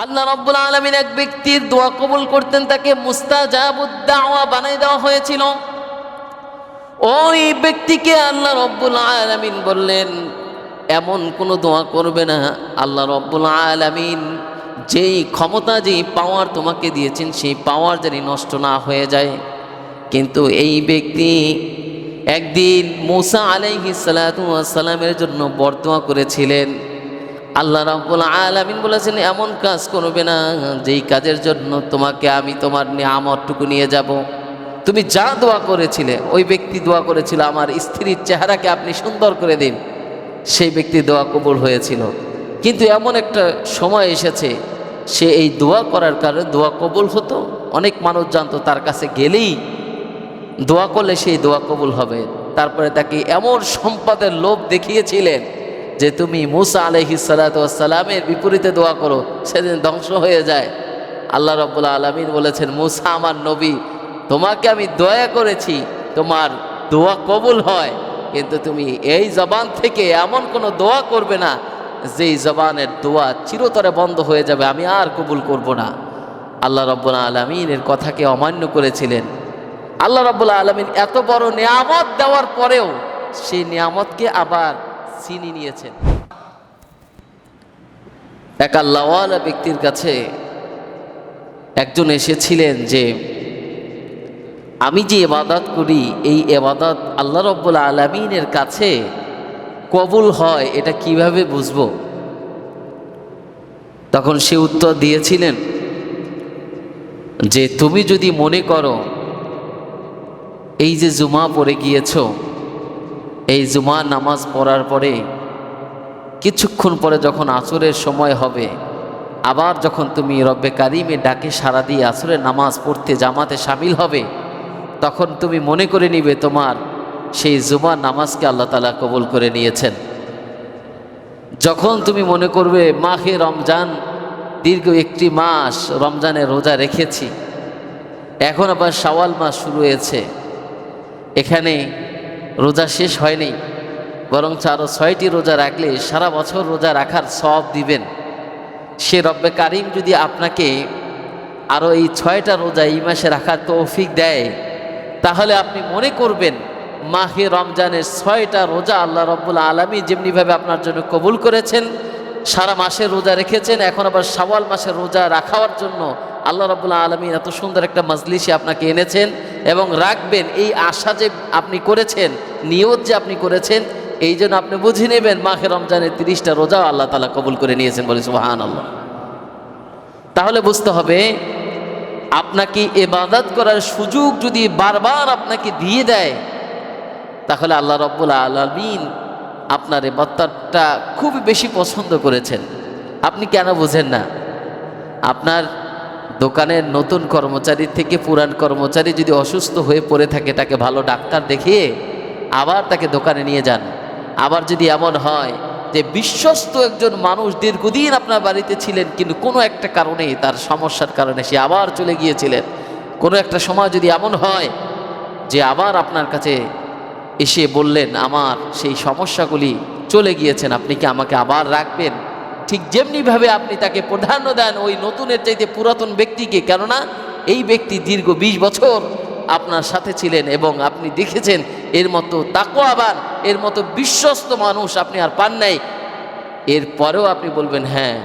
আল্লাহ রাব্বুল আলামিন এক ব্যক্তির দোয়া কবুল করতেন, তাকে মুস্তাজাবুদ দাওয়া বানিয়ে দেওয়া হয়েছিল। ওই ব্যক্তিকে আল্লাহ রাব্বুল আলামিন বললেন, এমন কোনো দোয়া করবে না আল্লাহ রাব্বুল আলামিন যেই ক্ষমতা, যেই পাওয়ার তোমাকে দিয়েছেন, সেই পাওয়ার যেন নষ্ট না হয়ে যায়। কিন্তু এই ব্যক্তি একদিন মূসা আলাইহিস সালাতু ওয়াস সালামের জন্য বরদোয়া করেছিলেন। আল্লাহ রাব্বুল আলামিন বলেছেন, এমন কাজ করবে না যেই কাজের জন্য তোমাকে আমি তোমার নিয়ামতটুকু নিয়ে যাব। তুমি যা দোয়া করেছিলে, ওই ব্যক্তি দোয়া করেছিল আমার স্ত্রীর চেহারাকে আপনি সুন্দর করে দিন, সেই ব্যক্তি দোয়া কবুল হয়েছিল। কিন্তু এমন একটা সময় এসেছে, সে এই দোয়া করার কারণে দোয়া কবুল হতো। অনেক মানুষ জানতো তার কাছে গেলেই দোয়া করলে সেই দোয়া কবুল হবে। তারপরে তাকে এমন সম্পদের লোভ দেখিয়েছিলেন যে তুমি মূসা আলাইহিস সালাতু ওয়াস সালামের বিপরীতে দোয়া করো, সেদিন ধ্বংস হয়ে যায়। আল্লাহ রাব্বুল আলামিন বলেছেন, মূসা আমার নবী, তোমাকে আমি দয়া করেছি তোমার দোয়া কবুল হয়, কিন্তু তুমি এই জবান থেকে এমন কোনো দোয়া করবে না যেই জবানের দোয়া চিরতরে বন্ধ হয়ে যাবে, আমি আর কবুল করব না। আল্লাহ রাব্বুল আলামিন এর কথাকে অমান্য করেছিলেন। আল্লাহ রাব্বুল আলামিন এত বড় নিয়ামত দেওয়ার পরেও সেই নিয়ামতকে আবার ছিনিয়ে নিয়েছেন। এক আল্লাহওয়ালা ব্যক্তির কাছে একজন এসেছিলেন যে আমি যে ইবাদত করি, এই ইবাদত আল্লাহ রাব্বুল আলামিনের কাছে কবুল হয় এটা কিভাবে বুঝবো? তখন সে উত্তর দিয়েছিলেন যে তুমি যদি মনে করো এই যে জুমা পড়ে গিয়েছো, এই জুমা নামাজ পড়ার পরে কিছুক্ষণ পরে যখন আসরের সময় হবে, আবার যখন তুমি রব্বে কারিমের ডাকে সাড়া দিয়ে আসরের নামাজ পড়তে জামাতে শামিল হবে, তখন তুমি মনে করে নিবে তোমার সেই জুমার নামাজকে আল্লাহ তাআলা কবুল করে নিয়েছেন। যখন তুমি মনে করবে মাহে রমজান, দীর্ঘ একটি মাস রমজানের রোজা রেখেছি, এখন আবার শাওয়াল মাস শুরু হয়েছে, এখানে রোজা শেষ হয়নি, বরং আরও 6টি রোজা রাখলে সারা বছর রোজা রাখার সওয়াব দিবেন। সে রব্বে কারিম যদি আপনাকে আরও এই 6টা রোজা এই মাসে রাখার তৌফিক দেয়, তাহলে আপনি মনে করবেন মাহে রমজানের 6টা রোজা আল্লাহ রাব্বুল আলামিন যেমনিভাবে আপনার জন্য কবুল করেছেন, সারা মাসের রোজা রেখেছেন, এখন আবার শাওয়াল মাসের রোজা রাখার জন্য আল্লাহ রাব্বুল আলামিন এত সুন্দর একটা মজলিসে আপনাকে এনেছেন এবং রাখবেন। এই আশা যে আপনি করেছেন, নিয়ত যে আপনি করেছেন, এই জন্য আপনি বুঝে নেবেন মাহে রমজানের 30টা রোজাও আল্লাহ তাআলা কবুল করে নিয়েছেন, বলে সুবহানাল্লাহ। তাহলে বুঝতে হবে, আপনাকে ইবাদত করার সুযোগ যদি বারবার আপনাকে দিয়ে দেয়, তাহলে আল্লাহ রাব্বুল আলামিন আপনার ইবাদতটা খুব বেশি পছন্দ করেছেন। আপনি কেন বোঝেন না? আপনার দোকানের নতুন কর্মচারী থেকে পুরান কর্মচারী যদি অসুস্থ হয়ে পড়ে থাকে, তাকে ভালো ডাক্তার দেখিয়ে আবার তাকে দোকানে নিয়ে যান। আবার যদি এমন হয় যে বিশ্বস্ত একজন মানুষ দীর্ঘদিন আপনার বাড়িতে ছিলেন, কিন্তু কোনো একটা কারণে, তার সমস্যার কারণে সে আবার চলে গিয়েছিলেন, কোনো একটা সময় যদি এমন হয় যে আবার আপনার কাছে এসে বললেন আমার সেই সমস্যাগুলি চলে গিয়েছেন, আপনি কি আমাকে আবার রাখবেন? ঠিক যেমনিভাবে আপনি তাকে প্রাধান্য দেন ওই নতুনের চাইতে পুরাতন ব্যক্তিকে, কেননা এই ব্যক্তি দীর্ঘ 20 বছর আপনার সাথে ছিলেন এবং আপনি দেখেছেন এর মতো তাকওয়াবান, এর মতো বিশ্বস্ত মানুষ আপনি আর পান নাই। এরপরেও আপনি বলবেন হ্যাঁ,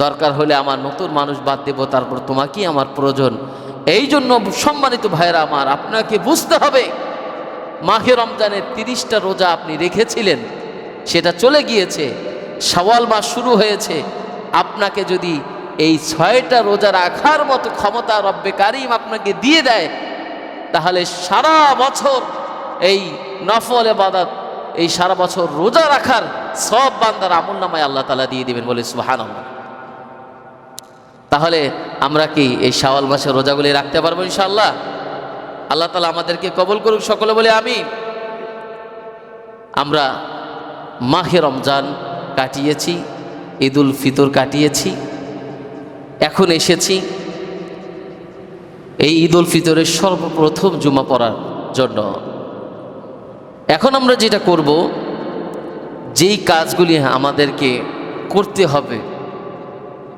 দরকার হলে আমার নতুন মানুষ বাদ দেব, তারপর তোমাকেই আমার প্রয়োজন। এই জন্য সম্মানিত ভাইরা আমার, আপনাকে বুঝতে হবে মাহে রমজানের 30টা রোজা আপনি রেখেছিলেন, সেটা চলে গিয়েছে, শাওয়াল মাস শুরু হয়েছে। আপনাকে যদি এই 6টা রোজা রাখার মতো ক্ষমতা রব্বে কারিম আপনাকে দিয়ে দেয়, তাহলে সারা বছর এই নফল ইবাদত, এই সারা বছর রোজা রাখার সব বান্দার আমলনামায় আল্লাহ তাআলা দিয়ে দিবেন, বলে সুবহানাল্লাহ। তাহলে আমরা কি এই শাওয়াল মাসের রোজাগুলি রাখতে পারবো ইনশাআল্লাহ? আল্লাহ তাআলা আমাদেরকে কবুল করুক, সকলে বলে আমিন। আমরা মাহে রমজান কাটিয়েছি, ঈদুল ফিতর কাটিয়েছি, এখন এসেছি এই ঈদুল ফিতরের সর্বপ্রথম জুমা পড়ার জন্য। এখন আমরা যেটা করব, যেই কাজগুলি আমাদেরকে করতে হবে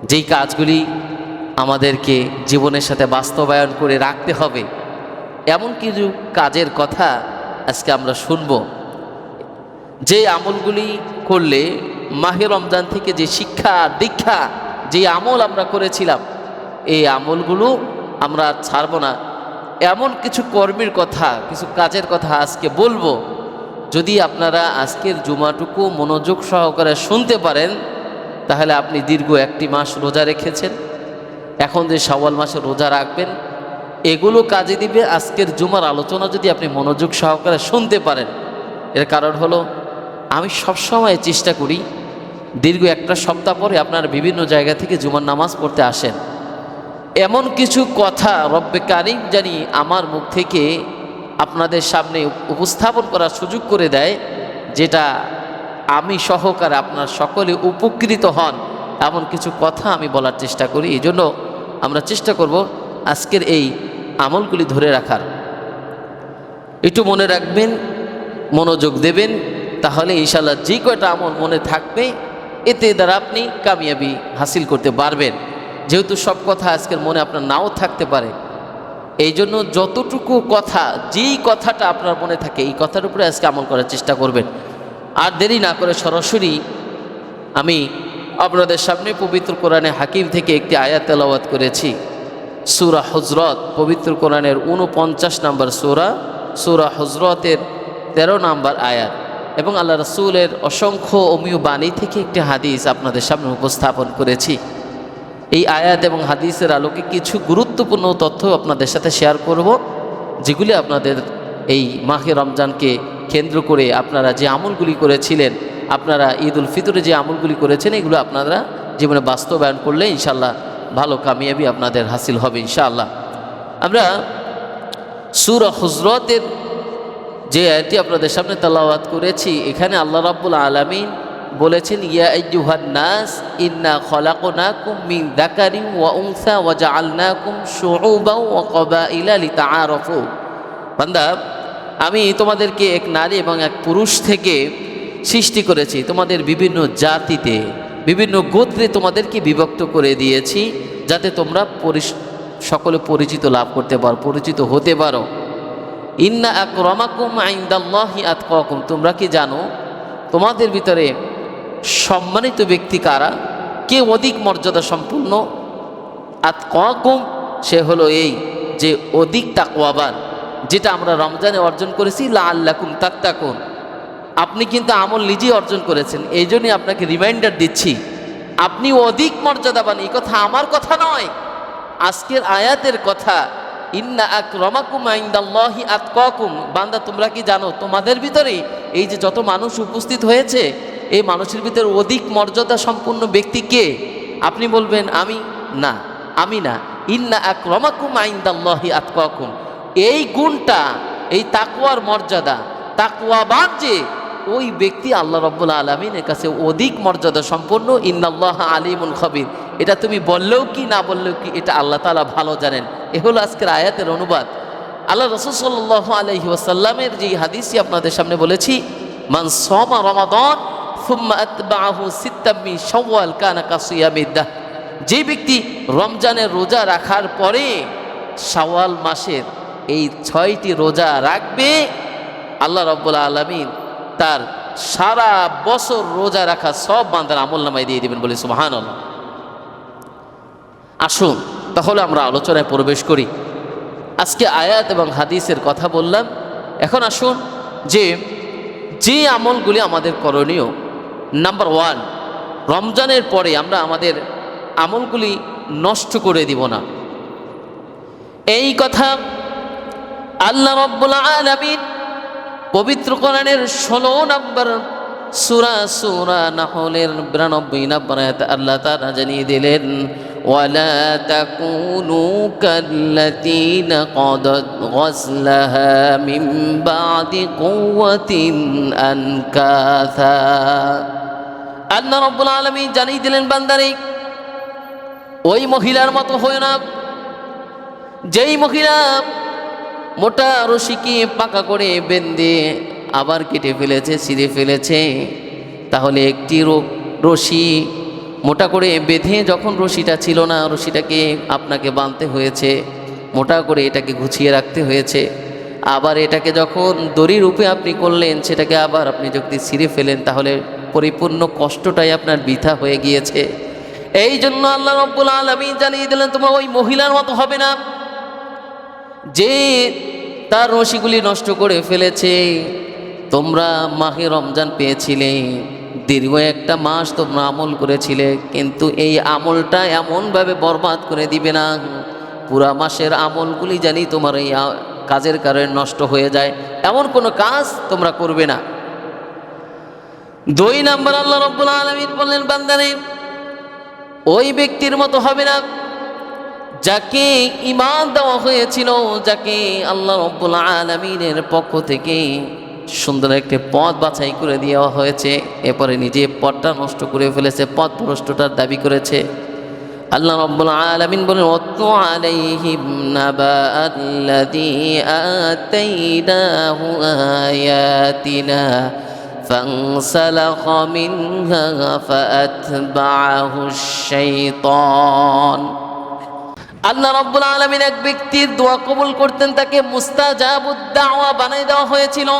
যেই কাজগুলি আমাদেরকে জীবনের সাথে বাস্তবায়ন করে রাখতে হবে, এমন কিছু কাজের কথা আজকে আমরা শুনব। যে আমলগুলি করলে মাহে রমজান থেকে যে শিক্ষা দীক্ষা, যে আমল আমরা করেছিলাম, এই আমলগুলো আমরা আর ছাড়ব না। এমন কিছু কর্মের কথা, কিছু কাজের কথা আজকে বলবো। যদি আপনারা আজকের জুমাটুকু মনোযোগ সহকারে শুনতে পারেন, তাহলে আপনি দীর্ঘ একটি মাস রোজা রেখেছেন, এখন যে শাওয়াল মাসে রোজা রাখবেন, এগুলো কাজে দিবে। আজকের জুমার আলোচনা যদি আপনি মনোযোগ সহকারে শুনতে পারেন, এর কারণ হলো আমি সবসময় চেষ্টা করি দীর্ঘ একটা সপ্তাহ পরে আপনারা বিভিন্ন জায়গা থেকে জুমার নামাজ পড়তে আসেন, এমন কিছু কথা রব্বে কারিম জানি আমার মুখ থেকে আপনাদের সামনে উপস্থাপন করার সুযোগ করে দেয়, যেটা আমি সহকারে আপনার সকলে উপকৃত হন, এমন কিছু কথা আমি বলার চেষ্টা করি। এই জন্য আমরা চেষ্টা করব আজকের এই আমলগুলি ধরে রাখার। একটু মনে রাখবেন, মনোযোগ দেবেন, তাহলে ইনশাআল্লাহ যে কয়টা আমল মনে থাকবে, এতে দ্বারা আপনি কামিয়াবি হাসিল করতে পারবেন। যেহেতু সব কথা আজকের মনে আপনার নাও থাকতে পারে, এই জন্য যতটুকু কথা, যেই কথাটা আপনার মনে থাকে, এই কথার উপরে আজকে আমল করার চেষ্টা করবেন। আর দেরি না করে সরাসরি আমি আপনাদের সামনে পবিত্র কোরআনে হাকিম থেকে একটি আয়াত তেলাওয়াত করেছি। সূরা হুজরাত, পবিত্র কোরআনের 49 নম্বর সূরা হুজরাতের 13 নম্বর আয়াত, এবং আল্লাহ রাসূলের অসংখ্য অমীয় বাণী থেকে একটি হাদিস আপনাদের সামনে উপস্থাপন করেছি। এই আয়াত এবং হাদিসের আলোকে কিছু গুরুত্বপূর্ণ তথ্য আপনাদের সাথে শেয়ার করব, যেগুলি আপনাদের এই মাহে রমজানকে কেন্দ্র করে আপনারা যে আমলগুলি করেছিলেন, আপনারা ঈদ উল ফিতরে যে আমলগুলি করেছেন, এগুলো আপনারা জীবনে বাস্তবায়ন করলে ইনশাআল্লাহ ভালো কামিয়াবি আপনাদের হাসিল হবে ইনশাআল্লাহ। আমরা সূরা হুজরাতের যে আয়াতটি আপনাদের সামনে তেলাওয়াত করেছি, এখানে আল্লাহ রাব্বুল আলামিন বলেছেন, ইয়া আইয়ুহান নাস ইন্না খলাকনাকুম মিন যাকারিন ওয়া উনসা ওয়া জাআলনাকুম শুউবান ওয়া ক্বাবাইলা লিতাআরাফু। বান্দা, আমি তোমাদেরকে এক নারী এবং এক পুরুষ থেকে সৃষ্টি করেছি, তোমাদের বিভিন্ন জাতিতে, বিভিন্ন গোত্রে তোমাদেরকে বিভক্ত করে দিয়েছি, যাতে তোমরা সকলে পরিচিত লাভ করতে পারো, পরিচিত হতে পারো। ইন্না আকরামাকুম ইনদাল্লাহি আতকাকুম, তোমরা কি জানো তোমাদের ভিতরে সম্মানিত ব্যক্তি কারা, কে অধিক মর্যাদা সম্পূর্ণ? আতকাকুম, সে হলো এই যে অধিক তাকওয়াবান, যেটা আমরা রমজানে অর্জন করেছি, লাআল্লাকুম তাত্তাকুন। আপনি কিন্তু আমল নিজেই অর্জন করেছেন, এই জন্যই আপনাকে রিমাইন্ডার দিচ্ছি, আপনি অধিক মর্যাদাবান। এই কথা আমার কথা নয়, আজকের আয়াতের কথা। ইন্না আকরামাকুম ইনদাল্লাহি আতকাকুম, বান্দা তোমরা কি জানো তোমাদের ভিতরে এই যে যত মানুষ উপস্থিত হয়েছে, এই মানুষের ভিতরে অধিক মর্যাদা সম্পন্ন ব্যক্তি কে? আপনি বলবেন আমি না, আমি না। ইন্না আকরামাকুম ইনদাল্লাহি আতকাকুম, এই গুণটা, এই তাকওয়ার মর্যাদা, তাকওয়াবান যে ওই ব্যক্তি আল্লাহ রাব্বুল আলামিনের কাছে অধিক মর্যাদা সম্পন্ন। ইন্নাল্লাহা আলিমুন খবীর, এটা তুমি বললেও কি না বললেও কি, এটা আল্লাহ তাআলা ভালো জানেন। এ হলো আজকের আয়াতের অনুবাদ। আল্লাহ রাসূল সাল্লাল্লাহু আলাইহি ওয়াসাল্লামের যে হাদিসই আপনাদের সামনে বলেছি, মান সামা রমাদান সুম্মা আতবাআহু সিত্তাম মিন শাওয়াল কানা কাসিয়ামিদ দাহর, যে ব্যক্তি রমজানের রোজা রাখার পরে শাওয়াল মাসের এই 6টি রোজা রাখবে, আল্লাহ রাব্বুল আলামিন তার সারা বছর রোজা রাখা সব বান্দার আমলনামায় দিয়ে দিবেন, বলে সুবহানাল্লাহ। আসুন তাহলে আমরা আলোচনায় প্রবেশ করি। আজকে আয়াত এবং হাদিসের কথা বললাম, এখন আসুন যে আমলগুলি আমাদের করণীয়। নাম্বার 1, রমজানের পরে আমরা আমাদের আমলগুলি নষ্ট করে দিব না। এই কথা আল্লাহ রাব্বুল আলামিন পবিত্র কোরআনের 16 নম্বর সূরা নাহলের 92 নম্বর আয়াতে আল্লাহ তাআলা জানিয়ে দিলেন, ওয়ালা তাকুনু কাল্লাযীনা ক্বাদাত গাসলাহা মিন বা'দি কুওয়াতিন আনকাসা। আল্লাহ রাব্বুল আলামিন জানিয়ে দিলেন, বান্দারে ওই মহিলার মতো হয়ো না, যেই মহিলা মোটা রশিকে পাকা করে বেঁধে আবার কেটে ফেলেছে, ছিঁড়ে ফেলেছে। তাহলে একটি রশি মোটা করে বেঁধে যখন রশিটা ছিল না, রশিটাকে আপনাকে বাঁধতে হয়েছে, মোটা করে এটাকে গুছিয়ে রাখতে হয়েছে। আবার এটাকে যখন দড়ি রূপে আপনি করলেন, সেটাকে আবার আপনি যদি ছিঁড়ে ফেলেন, তাহলে পরিপূর্ণ কষ্টটাই আপনার বৃথা হয়ে গিয়েছে। এই জন্য আল্লাহ রাব্বুল আলামিন জানিয়ে দিলেন, তোমরা ওই মহিলার মতো হবে না যে তার রশিগুলি নষ্ট করে ফেলেছে। তোমরা মাহে রমজান পেয়েছিলে, দীর্ঘ একটা মাস তোমরা আমল করেছিলে, কিন্তু এই আমলটা এমনভাবে বরবাদ করে দিবে না, পুরা মাসের আমলগুলি জানি তোমার এই কাজের কারণে নষ্ট হয়ে যায়, এমন কোনো কাজ তোমরা করবে না। 2 নাম্বার আল্লাহ রাব্বুল আলামিন বললেন, বান্দারে ওই ব্যক্তির মতো হবে না যাকে ঈমান দেওয়া হয়েছিল, যাকে আল্লাহ রাব্বুল আলামিনের পক্ষ থেকে সুন্দর একটা পথ বাছাই করে দেওয়া হয়েছে, এরপরে নিজে পথটা নষ্ট করে ফেলেছে, পথ ভ্রষ্টতার দাবি করেছে। আল্লাহ রাব্বুল আলামিন বলেন, ওয়াতলু আলাইহিম নাবাআল্লাযী আতাইনাহু আয়াতিনা ফানসালাখা মিনহা ফাআতবাআহু আশ-শাইতান। আল্লাহ রাব্বুল আলামিন এক ব্যক্তির দোয়া কবুল করতেন, তাকে মুস্তাজাবুদ দাওয়া বানাই দেওয়া হয়েছিল।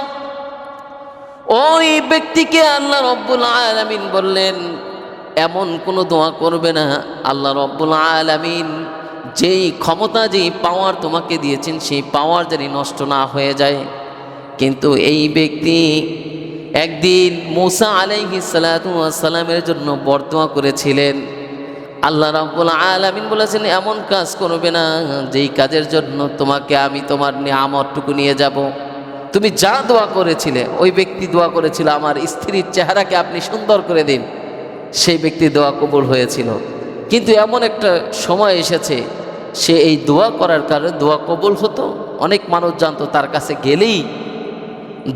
ওই ব্যক্তিকে আল্লাহ রাব্বুল আলামিন বললেন, এমন কোনো দোয়া করবে না, আল্লাহ রাব্বুল আলামিন যেই ক্ষমতা, যেই পাওয়ার তোমাকে দিয়েছেন, সেই পাওয়ার যেন নষ্ট না হয়ে যায়। কিন্তু এই ব্যক্তি একদিন মূসা আলাইহিস সালাতু ওয়াস সালামের জন্য বরদোয়া করেছিলেন। আল্লাহ রাব্বুল আলামিন বলেছেন, এমন কাজ করবে না যেই কাজের জন্য তোমাকে আমি তোমার নিয়ামতটুকু নিয়ে যাব। তুমি যা দোয়া করেছিলে, ওই ব্যক্তি দোয়া করেছিল, আমার স্ত্রীর চেহারাকে আপনি সুন্দর করে দিন, সেই ব্যক্তি দোয়া কবুল হয়েছিল। কিন্তু এমন একটা সময় এসেছে, সে এই দোয়া করার কারণে দোয়া কবুল হতো, অনেক মানুষ জানতো তার কাছে গেলেই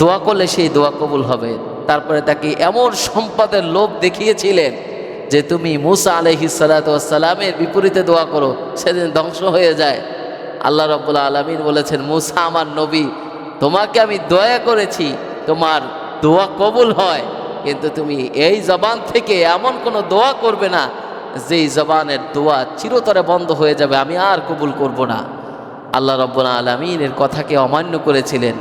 দোয়া করলে সেই দোয়া কবুল হবে। তারপরে তাকে এমন সম্পদের লোভ দেখিয়েছিলেন যে তুমি মূসা আলাইহিস সালাতু ওয়াস সালামের বিপরীতে দোয়া করো, সেদিন ধ্বংস হয়ে যায়। আল্লাহ রাব্বুল আলামিন বলেছেন, মূসা আমার নবী, তোমাকে আমি দয়া করেছি তোমার দোয়া কবুল হয়, কিন্তু তুমি এই জবান থেকে এমন কোনো দোয়া করবে না যেই জবানের দোয়া চিরতরে বন্ধ হয়ে যাবে, আমি আর কবুল করব না। আল্লাহ রাব্বুল আলামিনের কথাকে অমান্য করেছিলেন।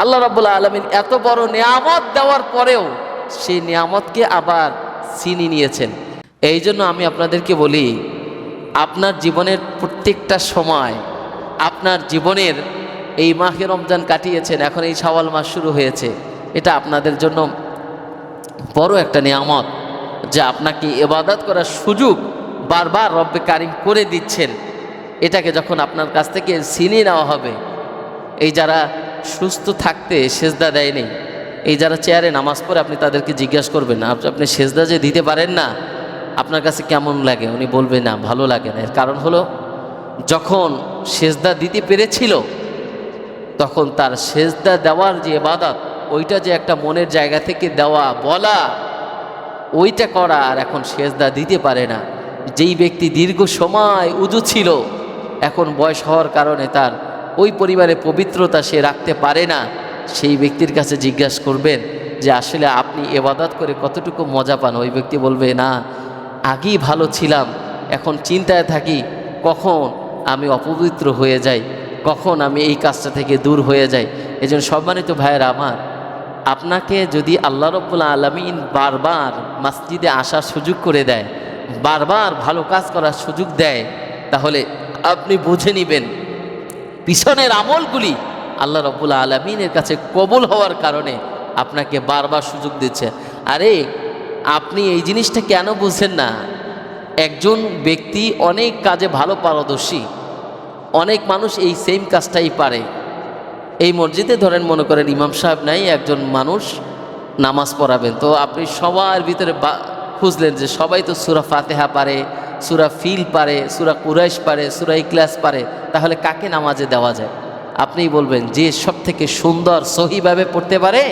আল্লাহ রাব্বুল আলামিন এত বড় নিয়ামত দেওয়ার পরেও সেই নিয়ামতকে আবার ছিনিয়ে নিয়েছেন। এই জন্য আমি আপনাদেরকে বলি, আপনার জীবনের প্রত্যেকটা সময়, আপনার জীবনের এই মাহে রমজান কাটিয়েছেন, এখন এই শাওয়াল মাস শুরু হয়েছে, এটা আপনাদের জন্য বড় একটা নিয়ামত, যে আপনাকে ইবাদত করার সুযোগ বারবার রব্বে কারিম করে দিচ্ছেন। এটাকে যখন আপনার কাছ থেকে ছিনিয়ে নেওয়া হবে, এই যারা সুস্থ থাকতে সেজদা দেয়নি, এই যারা চেয়ারে নামাজ পড়ে, আপনি তাদেরকে জিজ্ঞাসা করবেন না আপনি সেজদা যে দিতে পারেন না, আপনার কাছে কেমন লাগে? উনি বলবে না, ভালো লাগে না। এর কারণ হলো, যখন সেজদা দিতে পেরেছিল, তখন তার সেজদা দেওয়ার যে ইবাদত, ওইটা যে একটা মনের জায়গা থেকে দেওয়া, বলা, ওইটা করা, আর এখন সেজদা দিতে পারে না। যেই ব্যক্তি দীর্ঘ সময় উযু ছিল, এখন বয়স হওয়ার কারণে তার ওই পরিবারে পবিত্রতা সে রাখতে পারে না, সেই ব্যক্তির কাছে জিজ্ঞাসা করবেন যে আসলে আপনি ইবাদত করে কতটুকু মজা পান? ওই ব্যক্তি বলবে, না, আগেই ভালো ছিলাম, এখন চিন্তায় থাকি কখন আমি অপবিত্র হয়ে যাই, কখন আমি এই কাজটা থেকে দূর হয়ে যাই। এই জন্য সম্মানিত ভাইয়েরা আমার, আপনাকে যদি আল্লাহ রাব্বুল আলামিন বারবার মসজিদে আসার সুযোগ করে দেয়, বারবার ভালো কাজ করার সুযোগ দেয়, তাহলে আপনি বুঝে নেবেন পিছনের আমলগুলি আল্লাহ রাব্বুল আলামিনের কাছে কবুল হওয়ার কারণে আপনাকে বারবার সুযোগ দিচ্ছে। আরে আপনি এই জিনিসটা কেন বুঝছেন না? একজন ব্যক্তি অনেক কাজে ভালো পারদর্শী, অনেক মানুষ এই সেম কাজটাই পারে। এই মসজিদে ধরেন মনে করেন ইমাম সাহেব নাই, একজন মানুষ নামাজ পড়াবেন, তো আপনি সবার ভিতরে খুঁজলেন যে সবাই তো সূরা ফাতিহা পারে, সূরা ফিল পারে, সূরা কুরাইশ পারে, সূরা ইখলাস পারে, তাহলে কাকে নামাজে দেওয়া যায়? আপনিই বলবেন যে সব থেকে সুন্দর সহিভাবে পড়তে পারে,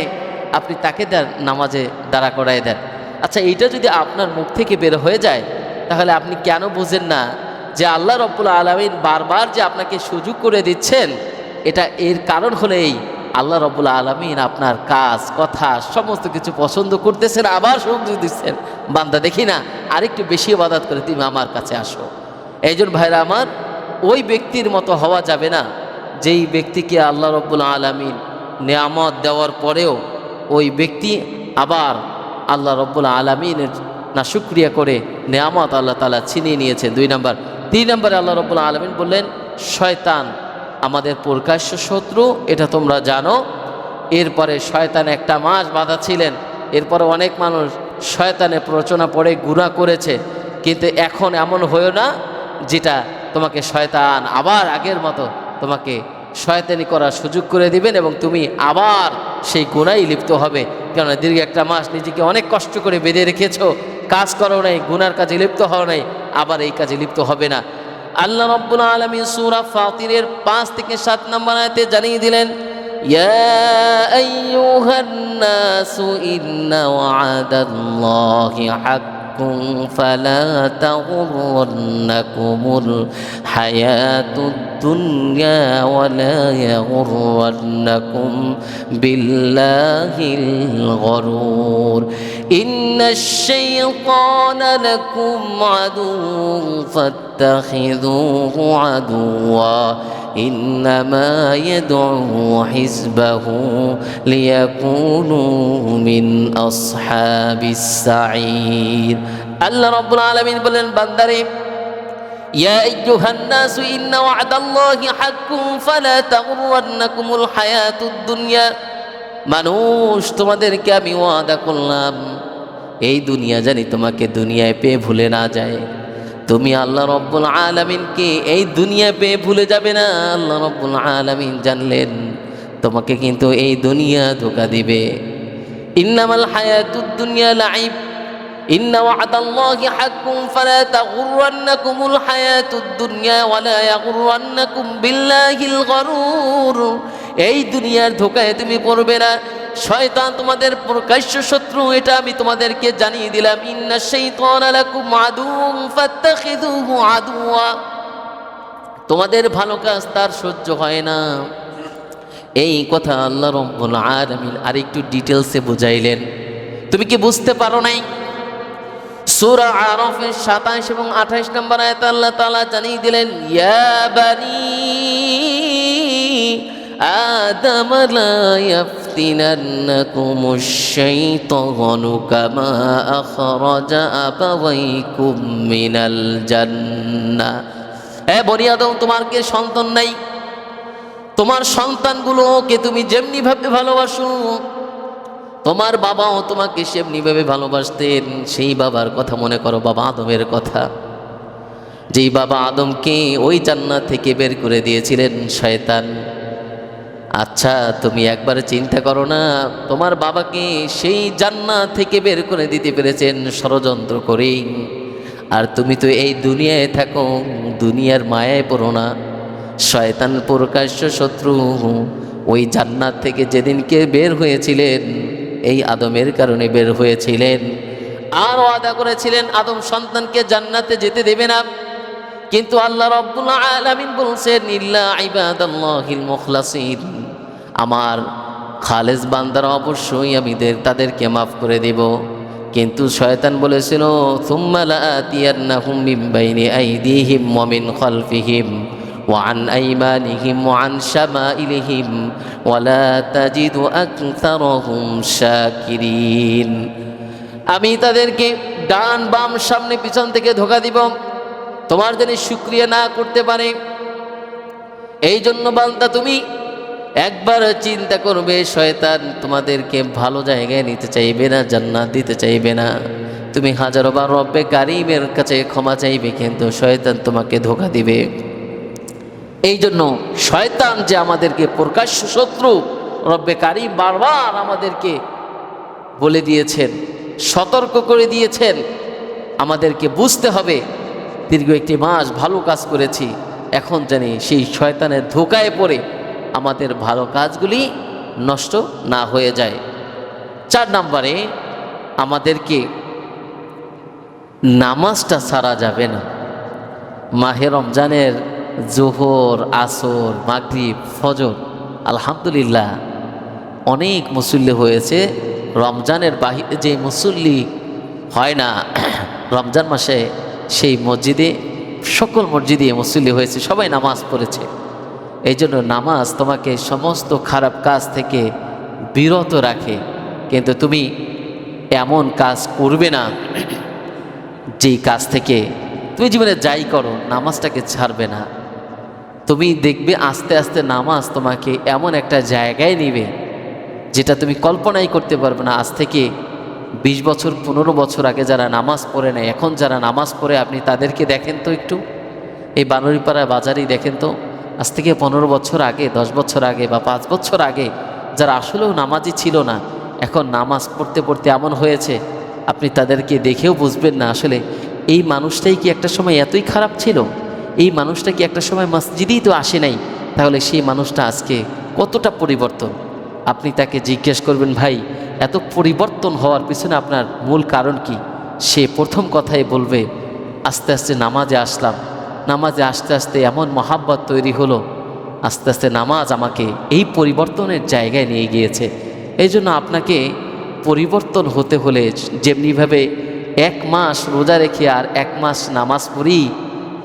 আপনি তাকে নামাজে দাঁড়া করায় দেন। আচ্ছা, এইটা যদি আপনার মুখ থেকে বের হয়ে যায়, তাহলে আপনি কেন বুঝেন না যে আল্লাহ রাব্বুল আলামিন বারবার যে আপনাকে সুযোগ করে দিচ্ছেন, এটা এর কারণ হলো এই, আল্লাহ রাব্বুল আলামিন আপনার কাজ, কথা, সমস্ত কিছু পছন্দ করতেছেন, আবার সুযোগ দিচ্ছেন, বান্দা দেখি না আরেকটু বেশি ইবাদত করে, তুমি আমার কাছে আসো। এই জন্য ভাইরা আমার, ওই ব্যক্তির মতো হওয়া যাবে না যেই ব্যক্তিকে আল্লাহ রব্বুল আলামিন নেয়ামত দেওয়ার পরেও ওই ব্যক্তি আবার আল্লাহ রব্বুল আলামিনের নাশুকরিয়া করে নেয়ামত আল্লাহ তাআলা ছিনিয়ে নিয়েছে। 2 নম্বর। 3 নম্বরে আল্লাহ রব্বুল আলামিন বললেন, শয়তান আমাদের প্রকাশ্য শত্রু, এটা তোমরা জানো। এরপরে শয়তান একটা মাস বাধা ছিলেন, এরপরে অনেক মানুষ শয়তানের প্ররোচনা পড়ে গুনাহ করেছে, কিন্তু এখন এমন হয়েও না যেটা তোমাকে শয়তান আবার আগের মতো তোমাকে শয়তানি করার সুযোগ করে দিবেন এবং তুমি আবার সেই গুনায় লিপ্ত হবে। কেননা দীর্ঘ একটা মাস নিজেকে অনেক কষ্ট করে বেঁধে রেখেছো, কাজ করো নাই, গুনার কাজে লিপ্ত হও নাই, আবার এই কাজে লিপ্ত হবে না। আল্লাহ রাব্বুল আলামিন সূরা ফাতিরের 5 থেকে 7 নম্বর আয়াতে জানিয়ে দিলেন, ইয়া আইয়ুহান নাসু ইন্না ওয়া'দাল্লাহি হাক্কুন ফালা তাগুররান্নাকুমুল হায়াতুদ দুনিয়া ওয়ালা ইয়াগুররান্নাকুম বিল্লাহিল গরুর ইন্নাশ শাইতানা লাকুম আদুউন ফাত্তাখিযুহু আদুওয়া إنما يدعو حزبه ليكونوا من أصحاب السعير الله رب العالمين বলেন, বান্দারে, ইয়া আইয়ুহান নাস ইন্না ওয়া'দাল্লাহি হাক্কুন ফালা তাগুররান্নাকুমুল হায়াতুদ দুনিয়া। মানুষ, তোমাদেরকে আমি ওয়াদা করলাম এই দুনিয়া জানি তোমাকে দুনিয়ায় পেয়ে ভুলে না যায়। তুমি আল্লাহ রব্বুল আলামিনকে এই দুনিয়া পেয়ে ভুলে যাবে না। আল্লাহ রব্বুল আলামিন জানলেন তোমাকে কিন্তু এই দুনিয়া ধোঁকা দিবে। ইন্নামাল হায়াতুদ দুনিয়া লাইব ইন্না ওয়া'দাল্লাহি হাক্কুন ফালা তাগুররান্নাকুমুল হায়াতুদ দুনিয়া ওয়ালা ইয়াগুররান্নাকুম বিল্লাহিল গরুর। এই দুনিয়ার ধোঁকায় তুমি পড়বে না। শয়তান তোমাদের প্রকাশ্য শত্রু, এটা আমি তোমাদেরকে জানিয়ে দিলাম। ইন্নাশ শাইতানা লাকুম আদুউন ফাত্তাখিযুহু আদুওয়া। তোমাদের ভালো কাজ তার সহ্য হয় না। এই কথা আল্লাহ রাব্বুল আলামিন আরেকটু ডিটেইলসে বুঝাইলেন। তুমি কি বুঝতে পারো নাই? সূরা আরাফের 27 এবং 28 নম্বর আয়াতে আল্লাহ তাআলা জানিয়ে দিলেন, ইয়া বানি আদম লা ইয়াফতিনান্নাকুমুশ শাইতানু কামা আখরাজা আবাওয়াইকুম মিনাল জান্নাহ। হে বনি আদম, তোমার কি সন্তান নাই? তোমার সন্তানগুলোকে তুমি যেমনি ভাবে ভালোবাসো, তোমার বাবাও তোমাকে সেমনি ভাবে ভালোবাসতেন। সেই বাবার কথা মনে করো, বাবা আদমের কথা, যেই বাবা আদমকে ওই জান্নাত থেকে বের করে দিয়েছিলেন শয়তান। আচ্ছা, তুমি একবার চিন্তা করো না, তোমার বাবাকে সেই জান্নাত থেকে বের করে দিতে পেরেছেন ষড়যন্ত্র করেই। আর তুমি তো এই দুনিয়ায় থাকো, দুনিয়ার মায়ায় পড়ো না। শয়তান প্রকাশ্য শত্রু। ওই জান্নাত থেকে যেদিনকে বের হয়েছিলেন, এই আদমের কারণে বের হয়েছিলেন। আর ওয়াদা করেছিলেন আদম সন্তানকে জান্নাতে যেতে দেবে না। কিন্তু আল্লাহ রাব্বুল আলামিন বলছেন, ইল্লা ইবাদাল্লাহিল মুখলাসিন, আমার খালেস বান্দারা অবশ্যই আমি তাদেরকে মাফ করে দেব। কিন্তু শয়তান বলেছিল, সুম্মা লাআতিয়ান্নাহুম মিন বাইনি আইদিহিম ওয়া মিন খালফিহিম ওয়া আন আইমানিহিম ওয়া আন শামাইলিহিম ওয়া লা তাজিদু আকতারাহুম শাকিরিন। আমি তাদেরকে ডান বাম সামনে পিছন থেকে ধোঁকা দিব, তোমার যেন শুকরিয়া না করতে পারে। এই জন্য বান্দা, তুমি একবার চিন্তা করবে, শয়তান তোমাদেরকে ভালো জায়গায় নিতে চাইবে না, জান্নাত দিতে চাইবে না। তুমি হাজারো বার রব্বে কারিমের কাছে ক্ষমা চাইবে, কিন্তু শয়তান তোমাকে ধোঁকা দিবে। এই জন্য শয়তান যে আমাদেরকে প্রকাশ্য শত্রু, রব্বে কারিম বারবার আমাদেরকে বলে দিয়েছেন, সতর্ক করে দিয়েছেন, আমাদেরকে বুঝতে হবে দীর্ঘ একটি মাস ভালো কাজ করেছি, এখন জানি সেই শয়তানের ধোঁকায় পড়ে আমাদের ভালো কাজগুলি নষ্ট না হয়ে যায়। 4 নম্বরে, আমাদেরকে নামাজটা ছাড়া যাবে না। মাহে রমজানের জোহর, আসর, মাগরিব, ফজর, আলহামদুলিল্লাহ অনেক মুসল্লি হয়েছে। রমজানের বাহিরে যে মুসল্লি হয় না। রমজান মাসে সেই মসজিদে, সকল মসজিদে মুসল্লি হয়েছে, সবাই নামাজ পড়েছে। এই জন্য নামাজ তোমাকে সমস্ত খারাপ কাজ থেকে বিরত রাখে। কিন্তু তুমি এমন কাজ করবে না যেই কাজ থেকে তুমি জীবনে যাই করো নামাজটাকে ছাড়বে না। তুমি দেখবে আস্তে আস্তে নামাজ তোমাকে এমন একটা জায়গায় নিবে যেটা তুমি কল্পনাই করতে পারবে না। আজ থেকে 20 বছর 15 বছর আগে যারা নামাজ পড়ে নেয়, এখন যারা নামাজ পড়ে আপনি তাদেরকে দেখেন তো একটু, এই বানুরিপাড়া বাজারেই দেখেন তো, আজ থেকে 15 বছর আগে, 10 বছর আগে বা 5 বছর আগে যারা আসলেও নামাজি ছিল না, এখন নামাজ পড়তে পড়তে এমন হয়েছে আপনি তাদেরকে দেখেও বুঝবেন না আসলে এই মানুষটাই কি একটা সময় এতই খারাপ ছিল, এই মানুষটা কি একটা সময় মসজিদেই তো আসে নাই, তাহলে সেই মানুষটা আজকে কতটা পরিবর্তন। আপনি তাকে জিজ্ঞেস করবেন, ভাই এত পরিবর্তন হওয়ার পিছনে আপনার মূল কারণ কি? সে প্রথম কথাই বলবে, আস্তে আস্তে নামাজে আসলাম, নামাজে আস্তে আস্তে এমন মহাব্বত তৈরি হলো, আস্তে আস্তে নামাজ আমাকে এই পরিবর্তনের জায়গায় নিয়ে গিয়েছে। এই জন্য আপনাকে পরিবর্তন হতে হলে যেমনিভাবে 1 মাস রোজা রেখে আর 1 মাস নামাজ পড়ি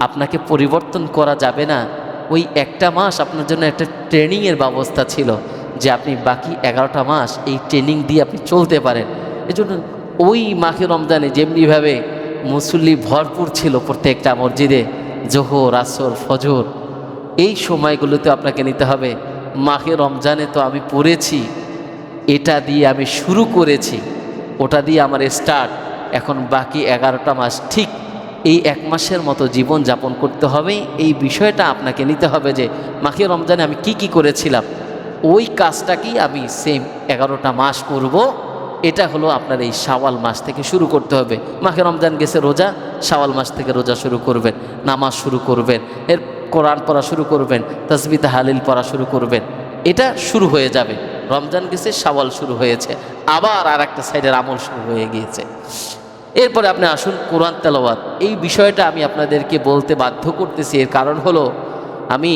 আপনাকে পরিবর্তন করা যাবে না। ওই একটা মাস আপনার জন্য একটা ট্রেনিংয়ের ব্যবস্থা ছিল যে আপনি বাকি 11টা মাস এই ট্রেনিং দিয়ে আপনি চলতে পারেন। এজন্য ওই মাহে রমজানে যেমনিভাবে মুসল্লি ভরপুর ছিল প্রত্যেকটা মসজিদে, জোহর আসর ফজর, এই সময়গুলোতে আপনাকে নিতে হবে মাহে রমজানে তো আমি পড়েছি, এটা দিয়ে আমি শুরু করেছি, ওটা দিয়ে আমার স্টার্ট, এখন বাকি 11টা মাস ঠিক এই 1 মাসের মতো জীবন যাপন করতে হবে। এই বিষয়টা আপনাকে নিতে হবে যে মাহে রমজানে আমি কি করেছিলাম, ওই কাজটাকেই আমি সেম 11টা মাস করব। এটা হলো আপনার এই শাওয়াল মাস থেকে শুরু করতে হবে। মাহে রমজান গেছে রোজা, শাওয়াল মাস থেকে রোজা শুরু করবেন, নামাজ শুরু করবেন, এর কোরআন পড়া শুরু করবেন, তাসবিহ তাহলিল পড়া শুরু করবেন, এটা শুরু হয়ে যাবে। রমজান গেছে, শাওয়াল শুরু হয়েছে, আবার আর একটা সাইডের আমল শুরু হয়ে গিয়েছে। এরপরে আপনি আসুন কোরআন তেলাওয়াত। এই বিষয়টা আমি আপনাদেরকে বলতে বাধ্য করতেছি, এর কারণ হলো আমি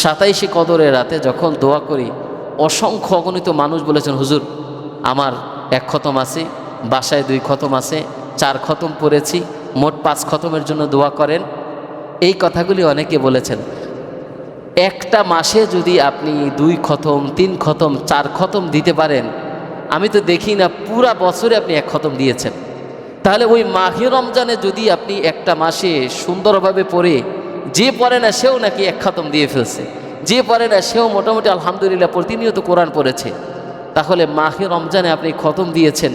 27শে কদরের রাতে যখন দোয়া করি, অসংখ্য অগণিত মানুষ বলেছেন, হুজুর আমার 1 খতম আছে, বাসায় 2 খতম আছে, 4 খতম পড়েছি, মোট 5 খতমের জন্য দোয়া করেন। এই কথাগুলি অনেকে বলেছেন। একটা মাসে যদি আপনি 2 খতম, 3 খতম, 4 খতম দিতে পারেন, আমি তো দেখি না পুরা বছরে আপনি 1 খতম দিয়েছেন। তাহলে ওই মাহে রমজানে যদি আপনি একটা মাসে সুন্দরভাবে পড়ে, যে পড়ে না সেও নাকি 1 খতম দিয়ে ফেলছে, যে পড়ে না সেও মোটামুটি আলহামদুলিল্লাহ প্রতিনিয়ত কোরআন পড়েছে, তাহলে মাহে রমজানে আপনি খতম দিয়েছেন,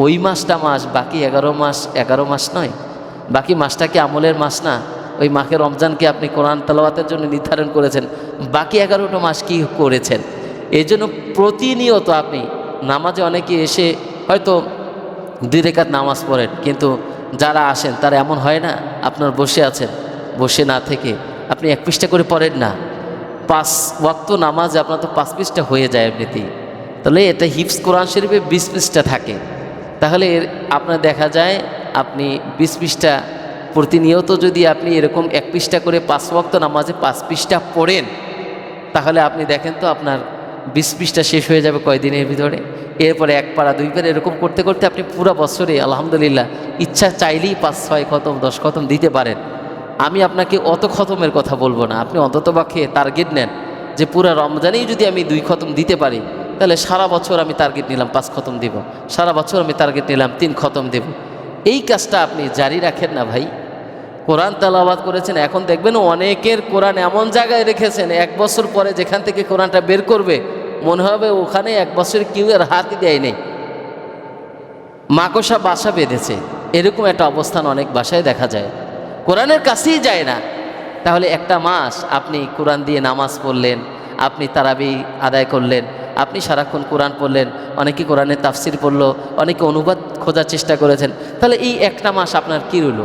ওই মাসটা মাস, বাকি 11 মাস নয়, বাকি মাসটা কি আমলের মাস না? ওই মাহে রমজানকে আপনি কোরআন তেলাওয়াতের জন্য নির্ধারণ করেছেন, বাকি 11টা মাস কি করেছেন? এই জন্য প্রতিনিয়ত আপনি নামাজে, অনেকে এসে হয়তো 2 রাকাত নামাজ পড়েন, কিন্তু যারা আসেন তারা এমন হয় না আপনার বসে আছেন, বসে না থেকে আপনি 1 পৃষ্ঠা করে পড়েন না। 5 ওয়াক্ত নামাজ আপনার তো 5 পৃষ্ঠা হয়ে যায় এমনিতেই, তাহলে এটা হিফজ কোরআন শরীফে 20 পৃষ্ঠা থাকে, তাহলে আপনার দেখা যায় আপনি 20 পৃষ্ঠা প্রতিনিয়ত যদি আপনি এরকম 1 পৃষ্ঠা করে 5 ওয়াক্ত নামাজে 5 পৃষ্ঠা পড়েন, তাহলে আপনি দেখেন তো আপনার 20 পৃষ্ঠা শেষ হয়ে যাবে কয়দিনের ভিতরে। এরপরে 1 পারা 2 পারা এরকম করতে করতে আপনি পুরো বছরে আলহামদুলিল্লাহ ইচ্ছা চাইলেই 5-6 খতম 10 খতম দিতে পারেন। আমি আপনাকে অত খতমের কথা বলবো না, আপনি অন্ততপক্ষে টার্গেট নেন যে পুরো রমজানেই যদি আমি 2 খতম দিতে পারি, তাহলে সারা বছর আমি টার্গেট নিলাম 5 খতম দিব, সারা বছর আমি টার্গেট নিলাম 3 খতম দেব। এই কাজটা আপনি জারি রাখেন না ভাই। কোরআন তেলাওয়াত করেছেন, এখন দেখবেন অনেকের কোরআন এমন জায়গায় রেখেছেন 1 বছর পরে যেখান থেকে কোরআনটা বের করবে মনে হবে ওখানে 1 বছর কেউ এর হাতই দেয় নেই, মাকড়সা বাসা বেঁধেছে, এরকম একটা অবস্থান অনেক বাসায় দেখা যায়, কোরআনের কাছেই যায় না। তাহলে একটা মাস আপনি কোরআন দিয়ে নামাজ পড়লেন, আপনি তারাবি আদায় করলেন, আপনি সারাক্ষণ কোরআন পড়লেন, অনেকে কোরআনের তাফসির পড়লো, অনেকে অনুবাদ খোঁজার চেষ্টা করেছেন, তাহলে এই একটা মাস আপনার কী রইল?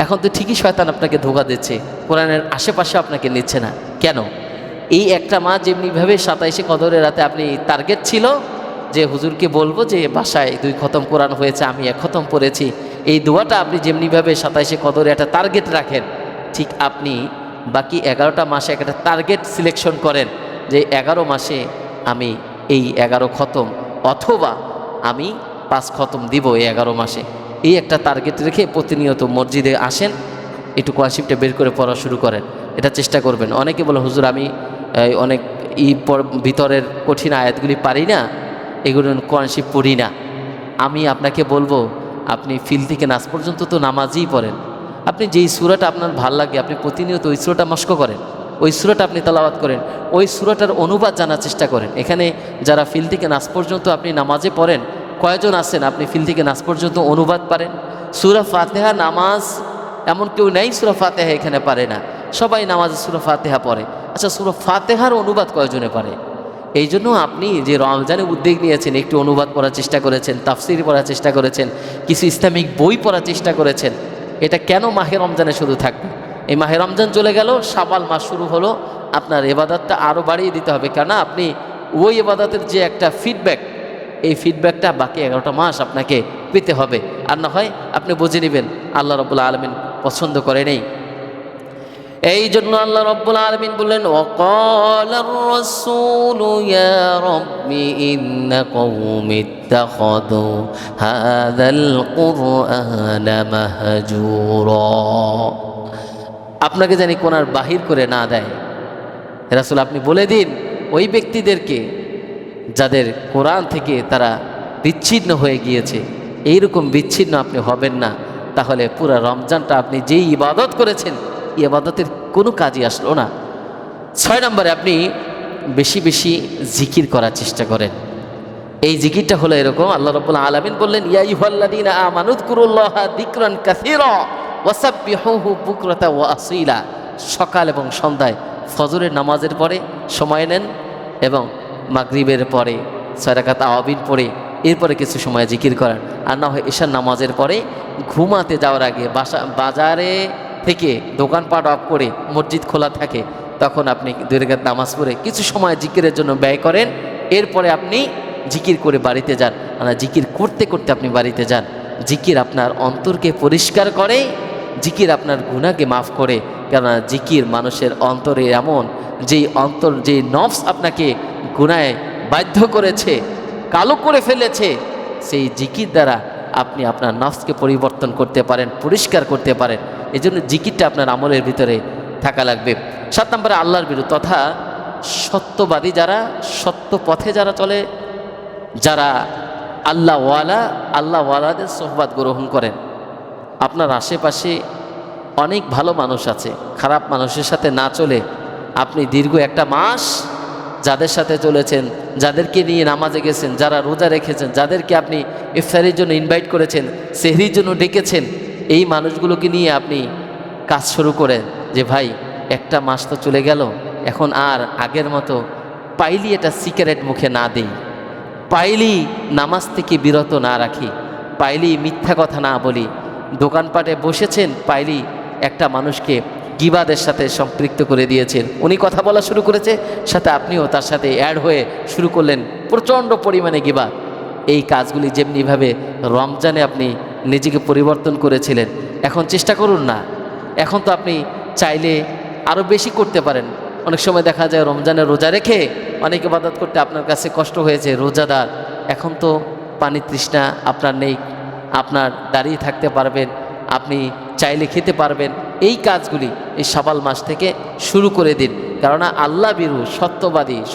এখন তো ঠিকই শয়তান আপনাকে ধোঁকা দিচ্ছে, কোরআনের আশেপাশে আপনাকে নিচ্ছে না। কেন? এই একটা মাস যেমনিভাবে 27শে কদরের রাতে আপনি টার্গেট ছিল যে হুজুরকে বলবো যে বাসায় 2 খতম কোরআন হয়েছে, আমি 1 খতম পড়েছি, এই দোয়াটা আপনি যেমনিভাবে 27শে কদরে একটা টার্গেট রাখেন, ঠিক আপনি বাকি 11টা মাসে একটা টার্গেট সিলেকশন করেন যে 11 মাসে আমি এই 11 খতম, অথবা আমি 5 খতম দিব এই 11 মাসে। এই একটা টার্গেট রেখে প্রতিনিয়ত মসজিদে আসেন, একটু কোরআন শরীফটা বের করে পড়া শুরু করেন, এটা চেষ্টা করবেন। অনেকে বলে হুজুর আমি অনেক ভিতরের কঠিন আয়াতগুলি পারি না, এগুলো কোরআন শরীফ পড়ি না। আমি আপনাকে বলবো আপনি ফিল থেকে নাচ পর্যন্ত তো নামাজই পড়েন। আপনি যেই সূরাটা আপনার ভাল লাগে আপনি প্রতিনিয়ত ওই সূরাটা মস্ক করেন, ওই সূরাটা আপনি তেলাওয়াত করেন, ওই সূরাটার অনুবাদ জানার চেষ্টা করেন। এখানে যারা ফিল থেকে নাচ পর্যন্ত আপনি নামাজে পড়েন, কয়জন আছেন আপনি ফিল থেকে নাচ পর্যন্ত অনুবাদ পারেন? সূরা ফাতিহা নামাজ এমন কেউ নেই সূরা ফাতিহা এখানে পারে না, সবাই নামাজে সূরা ফাতিহা পড়ে। আচ্ছা, সূরা ফাতিহার অনুবাদ কয়জনে পারে? এই জন্য আপনি যে রমজানে উদ্যোগ নিয়েছেন, একটু অনুবাদ পড়ার চেষ্টা করেছেন, তাফসীর পড়ার চেষ্টা করেছেন, কিছু ইসলামিক বই পড়ার চেষ্টা করেছেন, এটা কেন মাহে রমজানে শুধু থাকবে? এই মাহে রমজান চলে গেল, শাবাল মাস শুরু হলো, আপনার ইবাদতটা আরও বাড়িয়ে দিতে হবে। কেননা আপনি ওই ইবাদতের যে একটা ফিডব্যাক, এই ফিডব্যাকটা বাকি 11টা মাস আপনাকে পেতে হবে। আর না হয় আপনি বুঝে নেবেন আল্লাহ রাব্বুল আলামিন পছন্দ করে নেই। এই জন্য আল্লাহ রাব্বুল আলামিন বললেন, ওয়াকালার রাসূলু ইয়া রাব্বি ইন্না কওমি ইত্তাখাযু হাযাল কুরআনা মাহজুরা। আপনাকে জানি কোনার বাহির করে না দেয়, রাসূল আপনি বলে দিন ওই ব্যক্তিদেরকে যাদের কোরআন থেকে তারা বিচ্ছিন্ন হয়ে গিয়েছে, এইরকম বিচ্ছিন্ন আপনি হবেন না, তাহলে পুরো রমজানটা আপনি যেই ইবাদত করেছেন ইবাদতের কোনো কাজই আসলো না। 6 নম্বরে আপনি বেশি বেশি জিকির করার চেষ্টা করেন। এই জিকিরটা হলো এরকম, আল্লাহ রাব্বুল আলামিন বললেন, ইয়া আইয়ুহাল্লাযীনা আমানু যকুরুল্লাহা যিকরান কাসীরা ওয়াসাব্বিহুহু বুকরাতা ওয়া আসীলা। সকাল এবং সন্ধ্যায় ফজরের নামাজের পরে সময় নেন এবং মাগরিবের পরে 6 রাকাত আওয়াবিন পড়ে এরপরে কিছু সময় জিকির করেন। আর না হয় ঈশার নামাজের পরে ঘুমাতে যাওয়ার আগে বাজারে থেকে দোকানপাট অফ করে মসজিদ খোলা থাকে, তখন আপনি 2 রাকাত নামাজ পড়ে কিছু সময় জিকিরের জন্য ব্যয় করেন। এরপরে আপনি জিকির করে বাড়িতে যান, জিকির করতে করতে আপনি বাড়িতে যান। জিকির আপনার অন্তরকে পরিষ্কার করে, জিকির আপনার গুনাহকে মাফ করে। কেননা জিকির মানুষের অন্তরে এমন যেই অন্তর, যেই নফস আপনাকে গুনাহে বাধ্য করেছে, কালো করে ফেলেছে, সেই জিকির দ্বারা আপনি আপনার নফসকে পরিবর্তন করতে পারেন, পরিষ্কার করতে পারেন। এই জন্য জিকিরটা আপনার আমলের ভিতরে থাকা লাগবে। 7 নম্বরে আল্লাহর বিরু তথা সত্যবাদী যারা, সত্য পথে যারা চলে, যারা আল্লাহওয়ালাদের সোহবাত গ্রহণ করেন। আপনার আশেপাশে অনেক ভালো মানুষ আছে, খারাপ মানুষের সাথে না চলে আপনি দীর্ঘ 1 মাস যাদের সাথে চলেছেন, যাদেরকে নিয়ে নামাজে গেছেন, যারা রোজা রেখেছেন, যাদেরকে আপনি ইফতারির জন্য ইনভাইট করেছেন, সেহরির জন্য ডেকেছেন, এই মানুষগুলোকে নিয়ে আপনি কাজ শুরু করেন যে ভাই 1 মাস তো চলে গেল, এখন আর আগের মতো পাইলি এটা সিগারেট মুখে না দেই, পাইলি নামাজ থেকে বিরত না রাখি, পাইলি মিথ্যা কথা না বলি, দোকানপাটে বসেছেন পাইলি একটা মানুষকে গিবাদের সাথে সম্পৃক্ত করে দিয়েছেন, উনি কথা বলা শুরু করেছে, সাথে আপনিও তার সাথে অ্যাড হয়ে শুরু করলেন প্রচণ্ড পরিমাণে গিবাদ। এই কাজগুলি যেমনিভাবে রমজানে আপনি নিজেকে পরিবর্তন করেছিলেন, এখন চেষ্টা করুন না। এখন তো আপনি চাইলে আরও বেশি করতে পারেন। অনেক সময় দেখা যায় রমজানে রোজা রেখে অনেক ইবাদত করতে আপনার কাছে কষ্ট হয়েছে, রোজাদার, এখন তো পানি তৃষ্ণা আপনার নেই, আপনার দাঁড়িয়ে থাকতে পারবেন, আপনি চাইলে খেতে পারবেন। এই কাজগুলি এই শাবাল মাস থেকে শুরু করে দিন। কেননা আল্লাহ বিরু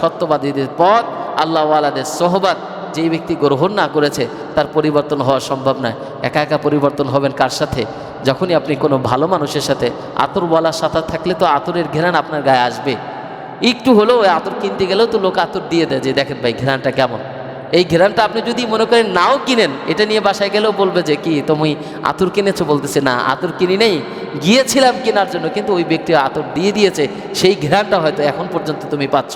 সত্যবাদীদের পথ, আল্লাহওয়ালাদের সোহবাত যেই ব্যক্তি গ্রহণ না করেছে তার পরিবর্তন হওয়া সম্ভব নয়। একা একা পরিবর্তন হবেন কার সাথে? যখনই আপনি কোনো ভালো মানুষের সাথে, আতরওয়ালার সাথে থাকলে তো আতরের ঘ্রাণ আপনার গায়ে আসবে। একটু হলেও ওই আতর কিনতে গেলেও তো লোক আতর দিয়ে দেয় যে দেখেন ভাই ঘ্রাণটা কেমন। এই ঘ্রাণটা আপনি যদি মনে করেন নাও কিনেন, এটা নিয়ে বাসায় গেলেও বলবে যে কি তুমি আতর কিনেছো, বলতেছে না আতর কিনি নেই, গিয়েছিলাম কেনার জন্য, কিন্তু ওই ব্যক্তি আতর দিয়ে দিয়েছে, সেই ঘ্রাণটা হয়তো এখন পর্যন্ত তুমি পাচ্ছ।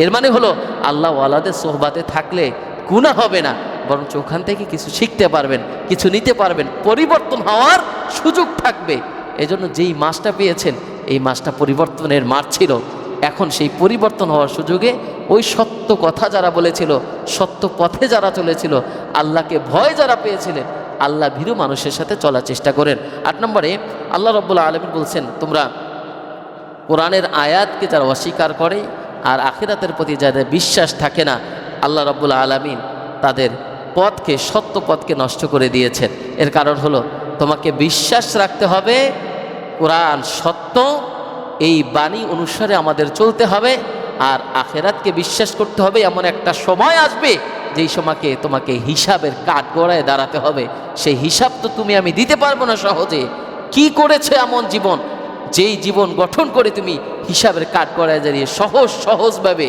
এর মানে হলো আল্লাহওয়ালাদের সোহবাতে থাকলে গুনাহ হবে না, বরঞ্চ ওখান থেকে কিছু শিখতে পারবেন, কিছু নিতে পারবেন, পরিবর্তন হওয়ার সুযোগ থাকবে। এজন্য যেই মাসটা পেয়েছেন এই মাসটা পরিবর্তনের মাস ছিল। এখন সেই পরিবর্তন হওয়ার সুযোগে ওই সত্য কথা যারা বলেছিল, সত্য পথে যারা চলেছিল, আল্লাহকে ভয় যারা পেয়েছিলেন, আল্লাহ ভীরু মানুষের সাথে চলার চেষ্টা করেন। 8 নম্বরে আল্লাহ রাব্বুল আলামিন বলছেন, তোমরা কোরআনের আয়াতকে যারা অস্বীকার করে আর আখিরাতের প্রতি যাদের বিশ্বাস থাকে না, আল্লাহ রাব্বুল আলামিন তাদের পথকে, সত্য পথকে নষ্ট করে দিয়েছেন। এর কারণ হলো তোমাকে বিশ্বাস রাখতে হবে কোরআন সত্য, এই বাণী অনুসারে আমাদের চলতে হবে। আর আখেরাতকে বিশ্বাস করতে হবে। এমন একটা সময় আসবে যেই সময়কে তোমাকে হিসাবের কাঠগড়ায় দাঁড়াতে হবে। সেই হিসাব তো তুমি আমি দিতে পারবো না সহজে। কি করেছে এমন জীবন, যেই জীবন গঠন করে তুমি হিসাবের কাঠগড়ায় দাঁড়িয়ে সহজভাবে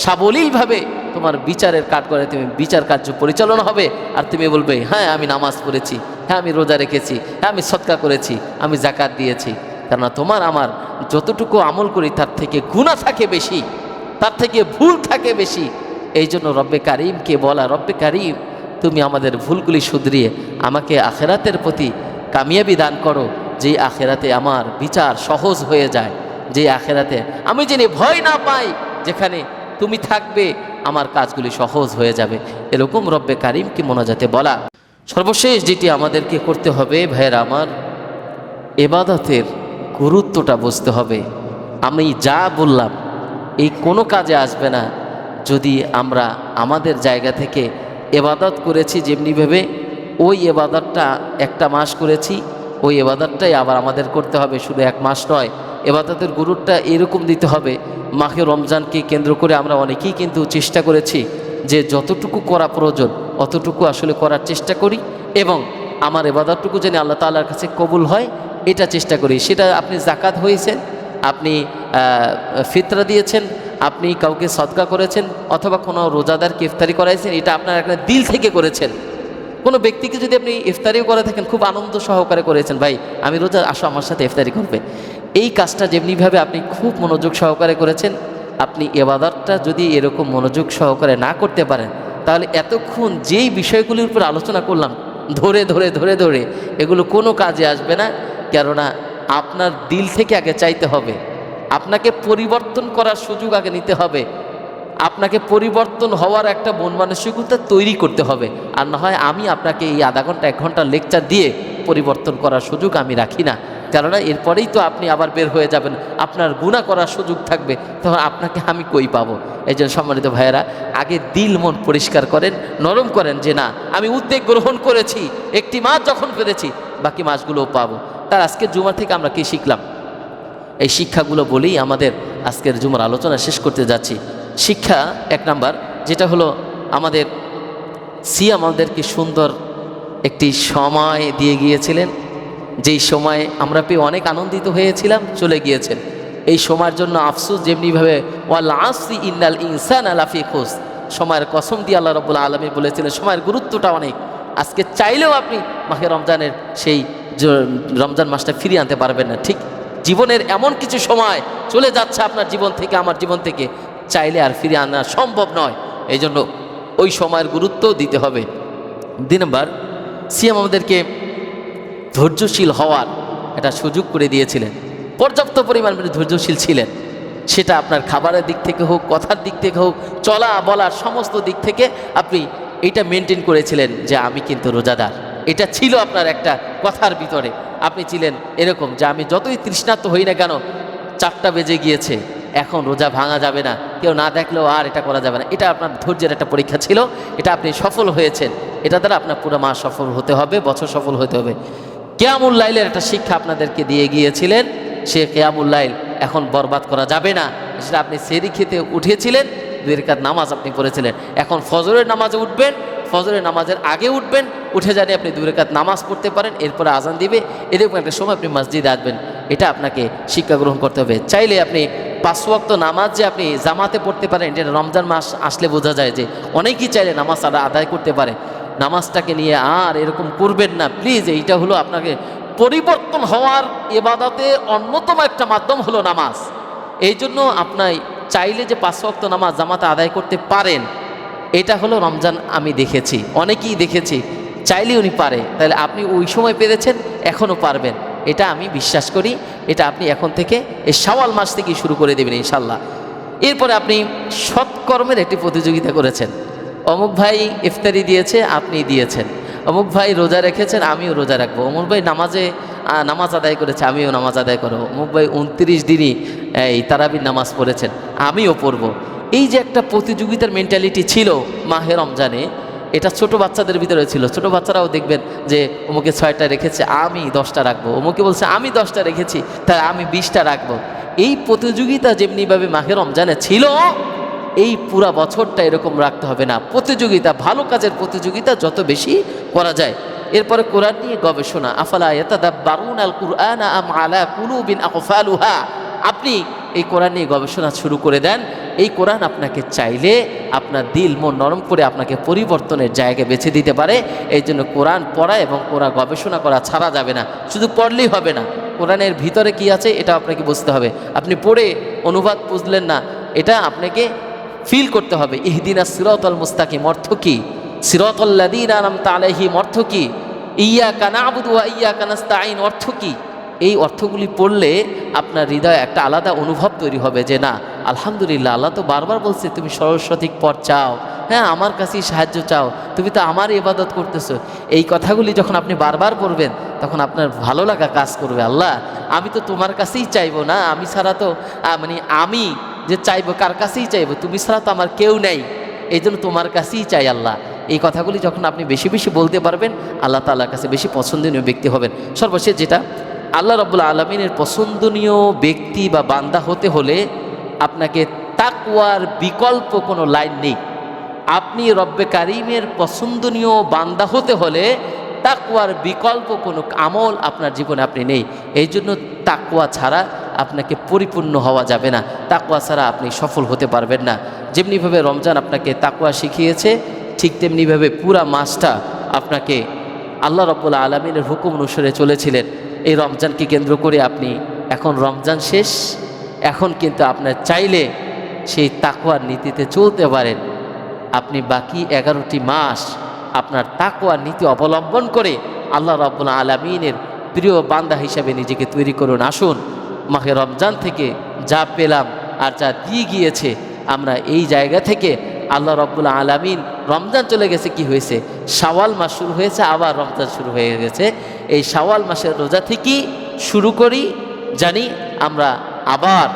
সাবলীলভাবে তোমার বিচারের কাঠগড়ায় তুমি বিচার কার্য পরিচালনা হবে। আর তুমি বলবে, হ্যাঁ আমি নামাজ পড়েছি, হ্যাঁ আমি রোজা রেখেছি, হ্যাঁ আমি সদকা করেছি, আমি যাকাত দিয়েছি। কেননা তোমার আমার যতটুকু আমল করি তার থেকে গুনাহ থাকে বেশি, তার থেকে ভুল থাকে বেশি। এই জন্য রব্বে কারিমকে বলা, রব্বে কারিম তুমি আমাদের ভুলগুলি শুধরিয়ে আমাকে আখেরাতের প্রতি কামিয়াবি দান করো, যেই আখেরাতে আমার বিচার সহজ হয়ে যায়, যেই আখেরাতে আমি যেন ভয় না পাই, যেখানে তুমি থাকবে আমার কাজগুলি সহজ হয়ে যাবে। এরকম রব্বে কারিমকে মোনাজাতে বলা। সর্বশেষ যেটি আমাদেরকে করতে হবে ভাইয়েরা আমার, ইবাদতের গুরুত্বটা বুঝতে হবে। আমি যা বললাম এই কোনো কাজে আসবে না যদি আমরা আমাদের জায়গা থেকে ইবাদত করেছি যেমনিভাবে, ওই ইবাদতটা একটা মাস করেছি, ওই ইবাদতটাই আবার আমাদের করতে হবে, শুধু এক মাস নয়। ইবাদতের গুরুত্বটা এরকম দিতে হবে। মাহে রমজানকে কেন্দ্র করে আমরা অনেকেই কিন্তু চেষ্টা করেছি যে যতটুকু করা প্রয়োজন অতটুকু আসলে করার চেষ্টা করি, এবং আমার ইবাদতটুকু যেন আল্লাহ তাআলার কাছে কবুল হয় এটা চেষ্টা করি। সেটা আপনি যাকাত হয়েছেন, আপনি ফিতরা দিয়েছেন, আপনি কাউকে সদকা করেছেন, অথবা কোনো রোজাদারকে ইফতারি করাইছেন, এটা আপনার একটা দিল থেকে করেছেন। কোনো ব্যক্তিকে যদি আপনি ইফতারিও করে থাকেন, খুব আনন্দ সহকারে করেছেন, ভাই আমি রোজা, আসো আমার সাথে ইফতারি করবে, এই কাজটা যেমনিভাবে আপনি খুব মনোযোগ সহকারে করেছেন, আপনি ইবাদতটা যদি এরকম মনোযোগ সহকারে না করতে পারেন, তাহলে এতক্ষণ যেই বিষয়গুলির উপর আলোচনা করলাম ধরে ধরে ধরে ধরে এগুলো কোনো কাজে আসবে না। কেননা আপনার দিল থেকে আগে চাইতে হবে, আপনাকে পরিবর্তন করার সুযোগ আগে নিতে হবে, আপনাকে পরিবর্তন হওয়ার একটা মন মানসিকতা তৈরি করতে হবে। আর না হয় আমি আপনাকে এই আধা ঘন্টা 1 ঘন্টা লেকচার দিয়ে পরিবর্তন করার সুযোগ আমি রাখি না। কেননা এরপরেই তো আপনি আবার বের হয়ে যাবেন, আপনার গুনাহ করার সুযোগ থাকবে, তখন আপনাকে আমি কই পাবো। এই জন্য সম্মানিত ভাইয়েরা, আগে দিল মন পরিষ্কার করেন, নরম করেন যে না আমি উদ্যোগ গ্রহণ করেছি, একটি মাস যখন পেরেছি বাকি মাসগুলোও পাবো। তার আজকের জুমার থেকে আমরা কি শিখলাম, এই শিক্ষাগুলো বলেই আমাদের আজকের জুমার আলোচনা শেষ করতে যাচ্ছি। শিক্ষা 1 নাম্বার যেটা হলো, আমাদের সিয়াম আমাদেরকে সুন্দর একটি সময় দিয়ে গিয়েছিলেন, যেই সময়ে আমরা পেয়ে অনেক আনন্দিত হয়েছিলাম, চলে গিয়েছেন। এই সময়ের জন্য আফসোস, যেমনিভাবে ওয়াল আসরি ইন্নাল ইনসানা লাফি খুসর, সময়ের কসম দিয়ে আল্লাহ রাব্বুল আলামিন বলেছিলেন সময়ের গুরুত্বটা অনেক। আজকে চাইলেও আপনি মাহে রমজানের সেই রমজান মাসটা ফিরিয়ে আনতে পারবেন না। ঠিক জীবনের এমন কিছু সময় চলে যাচ্ছে আপনার জীবন থেকে, আমার জীবন থেকে, চাইলে আর ফিরিয়ে আনা সম্ভব নয়। এই জন্য ওই সময়ের গুরুত্ব দিতে হবে। 2 নম্বর, সিয়াম আমাদেরকে ধৈর্যশীল হওয়ার একটা সুযোগ করে দিয়েছিলেন। পর্যাপ্ত পরিমাণ ধৈর্যশীল ছিলেন, সেটা আপনার খাবারের দিক থেকে হোক, কথার দিক থেকে হোক, চলা বলার সমস্ত দিক থেকে আপনি এটা মেনটেন করেছিলেন যে আমি কিন্তু রোজাদার। এটা ছিল আপনার একটা কথার ভিতরে, আপনি ছিলেন এরকম যে আমি যতই তৃষ্ণার্ত হই না কেন, 4টা বেজে গিয়েছে, এখন রোজা ভাঙা যাবে না, কেউ না দেখলেও আর এটা করা যাবে না। এটা আপনার ধৈর্যের একটা পরীক্ষা ছিল, এটা আপনি সফল হয়েছেন। এটা দ্বারা আপনার পুরো মাস সফল হতে হবে, বছর সফল হতে হবে। কিয়ামুল লাইলের একটা শিক্ষা আপনাদেরকে দিয়ে গিয়েছিলেন, সে কিয়ামুল লাইল এখন বরবাদ করা যাবে না। সেটা আপনি সেহরি খেতে উঠেছিলেন, 2 রাকাত নামাজ আপনি পড়েছিলেন, এখন ফজরের নামাজে উঠবেন, ফজরের নামাজের আগে উঠবেন, উঠে জানি আপনি 2 রাকাত নামাজ পড়তে পারেন, এরপরে আজান দিবে, এরকম একটা সময় আপনি মসজিদে আসবেন। এটা আপনাকে শিক্ষা গ্রহণ করতে হবে। চাইলে আপনি 5 ওয়াক্ত নামাজ যে আপনি জামাতে পড়তে পারেন, এটা রমজান মাস আসলে বোঝা যায় যে অনেকেই চাইলে নামাজ আদায় করতে পারে। নামাজটাকে নিয়ে আর এরকম করবেন না প্লিজ। এইটা হলো আপনাকে পরিবর্তন হওয়ার ইবাদতে অন্যতম একটা মাধ্যম হলো নামাজ। এই জন্য আপনার চাইলে যে 5 ওয়াক্ত নামাজ জামাতে আদায় করতে পারেন, এটা হলো রমজান আমি দেখেছি, অনেকেই দেখেছি চাইলে উনি পারে। তাহলে আপনি ওই সময় পেরেছেন, এখনও পারবেন, এটা আমি বিশ্বাস করি। এটা আপনি এখন থেকে এই শাওয়াল মাস থেকেই শুরু করে দেবেন ইনশাল্লাহ। এরপরে আপনি সৎকর্মের একটি প্রতিযোগিতা করেছেন, অমুক ভাই ইফতারি দিয়েছে, আপনি দিয়েছেন, অমুক ভাই রোজা রেখেছেন, আমিও রোজা রাখবো, অমুক ভাই নামাজ আদায় করেছে, আমিও নামাজ আদায় করবো, অমুক ভাই 29 দিনই এই তারাবির নামাজ পড়েছেন, আমিও পড়ব। এই যে একটা প্রতিযোগিতার মেন্টালিটি ছিল মাহে রমজানে, এটা ছোট বাচ্চাদের ভিতরে ছিল। ছোট বাচ্চারাও দেখবেন যে অমুকে 6টা রেখেছে, আমি 10টা রাখবো, অমুকে বলছে আমি 10টা রেখেছি, তাই আমি 20টা রাখবো। এই প্রতিযোগিতা যেমনিভাবে মাহে রমজানে ছিল, এই পুরা বছরটা এরকম রাখতে হবে না। প্রতিযোগিতা, ভালো কাজের প্রতিযোগিতা যত বেশি করা যায়। এরপরে কোরআন নিয়ে গবেষণা, আফালা ইয়াতাদাব্বারুনা আল কুরআন আম আলা কুলুবিন আকফালুহা। আপনি এই কোরআন নিয়ে গবেষণা শুরু করে দেন। এই কোরআন আপনাকে চাইলে আপনার দিল মন নরম করে আপনাকে পরিবর্তনের জায়গা বেছে দিতে পারে। এই জন্য কোরআন পড়া এবং কোরআন গবেষণা করা ছাড়া যাবে না। শুধু পড়লেই হবে না, কোরআনের ভিতরে কি আছে এটা আপনাকে বুঝতে হবে। আপনি পড়ে অনুবাদ বুঝলেন না, এটা আপনাকে ফিল করতে হবে। ইহদিনাস সিরাতাল মুস্তাকিম অর্থ কি, সিরাতাল্লাযীনা আনআমতা আলাইহিম অর্থ কি, ইয়্যাকা না'বুদু ওয়া ইয়্যাকা নাস্তাঈন অর্থ কি। এই অর্থগুলি পড়লে আপনার হৃদয়ে একটা আলাদা অনুভব তৈরি হবে যে না, আলহামদুলিল্লাহ, আল্লাহ তো বারবার বলছে তুমি সরল সঠিক পথ চাও, হ্যাঁ আমার কাছেই সাহায্য চাও, তুমি তো আমার ইবাদত করতেছো। এই কথাগুলি যখন আপনি বারবার পড়বেন তখন আপনার ভালো লাগা কাজ করবে। আল্লাহ, আমি তো তোমার কাছেই চাইবো না, আমি ছাড়া তো আমি যে চাইবো কার কাছেই চাইবো, তুমি ছাড়া তো আমার কেউ নেই, এই জন্য তোমার কাছেই চাই আল্লাহ। এই কথাগুলি যখন আপনি বেশি বেশি বলতে পারবেন, আল্লাহ তাআলার কাছে বেশি পছন্দনীয় ব্যক্তি হবেন। সর্বশেষ যেটা, আল্লাহ রাব্বুল আলামিনের পছন্দনীয় ব্যক্তি বা বান্দা হতে হলে আপনাকে তাকওয়ার বিকল্প কোনো লাইন নেই। আপনি রব্বে কারিমের পছন্দনীয় বান্দা হতে হলে তাকওয়ার বিকল্প কোনো আমল আপনার জীবনে আপনি নেই। এই জন্য তাকওয়া ছাড়া আপনাকে পরিপূর্ণ হওয়া যাবে না, তাকওয়া ছাড়া আপনি সফল হতে পারবেন না। যেমনিভাবে রমজান আপনাকে তাকওয়া শিখিয়েছে, ঠিক তেমনিভাবে পুরা মাসটা আপনাকে আল্লাহ রাব্বুল আলামিনের হুকুম অনুসারে চলেছিলেন। এই রমজানকে কেন্দ্র করে আপনি এখন রমজান শেষ, এখন কিন্তু আপনার চাইলে সেই তাকওয়ার নীতিতে চলতে পারেন। আপনি বাকি 11টি মাস আপনার তাকওয়ার নীতি অবলম্বন করে আল্লাহ রাব্বুল আলামিনের প্রিয় বান্দা হিসাবে নিজেকে তৈরি করুন। আসুন মাহে রমজান থেকে যা পেলাম আর যা দিয়ে গিয়েছে, আমরা এই জায়গা থেকে আল্লাহ রাব্বুল আলামিন, রমজান চলে গেছে, কি হয়েছে, শাওয়াল মাস শুরু হয়েছে, আবার রমজান শুরু হয়ে গেছে। এই শাওয়াল মাসের রোজা থেকেই শুরু করি, জানি আমরা আবার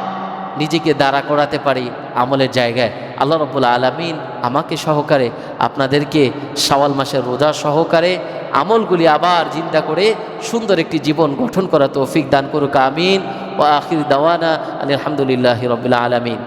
নিজেকে দাঁড়া করাতে পারি আমলের জায়গায়। আল্লাহ রাব্বুল আলামিন আমাকে সহকারে আপনাদেরকে শাওয়াল মাসের রোজা সহকারে আমলগুলি আবার জিন্দা করে সুন্দর একটি জীবন গঠন করা তৌফিক দান করুক, আমিন। ওয়া আখির দাওয়ানা আলহামদুলিল্লাহি রাব্বিল আলামিন।